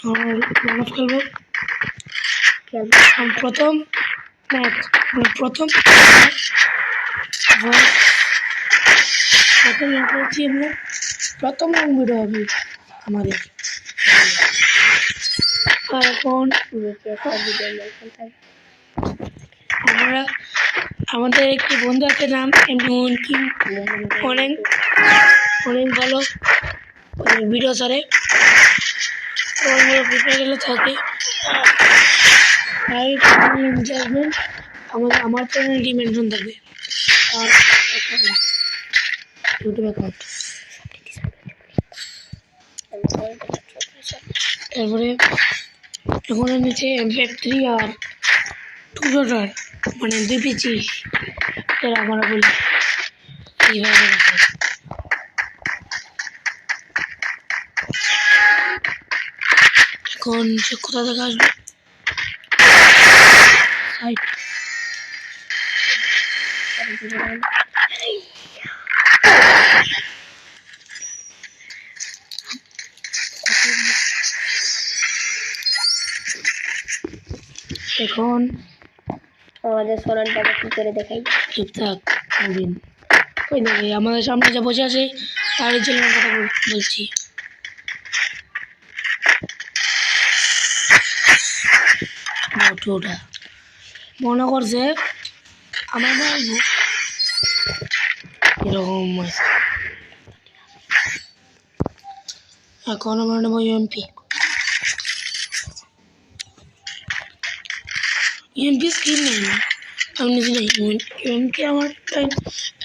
আর মানব খেলবো প্রথম ম্যাচ প্রথম প্রথম ভিডিও হবে আমাদের। আর এখন আমরা আমাদের একটি বন্ধু আছে নাম এমনকি অনেক অনেক ভালো ভিডিও ছাড়ে গেলে থাকে। তাই আসবেন আমার চ্যানেলটি মেনশন থাকবে আর ইউটিউব অ্যাকাউন্ট। তারপরে এখন নিচে MP3 আর 2 ডটার মানে 2 পিচি এরা আমরা বলি এইভাবে রাখে। এখন সে কোথা থেকে আসবে এখন আমাদের সোনানটাকে কি করে দেখাই? চুপথাক নবীন, ওই দেখে আমাদের সামনে যে বসে আছে তার জন্য কথা বলছি। ওটা মনে করছে আমার এরকম। এখন আমরা নেব এমপি স্কিন নেই না, আমি নিজে নেই এমপি আমার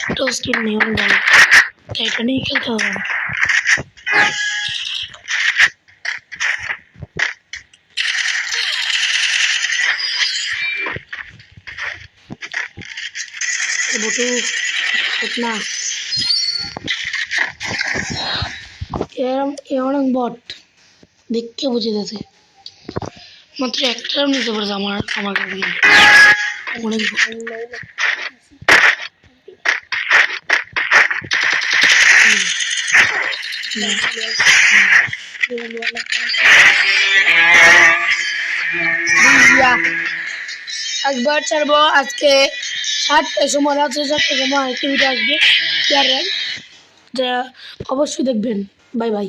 একটাও স্কিন নেই। আমার ভালো তাই এটা নিয়ে খেলতে হবে। বটু না অনেক বট দেখতে বুঝে গেছে, মাত্র একটাও নিতে পারছে আমার কাছে অনেক। একবার ছাড়বো আজকে 7টার সময়, রাত 7টার সময় একটি ভিডিও আসবে, অবশ্যই দেখবেন। Bye bye.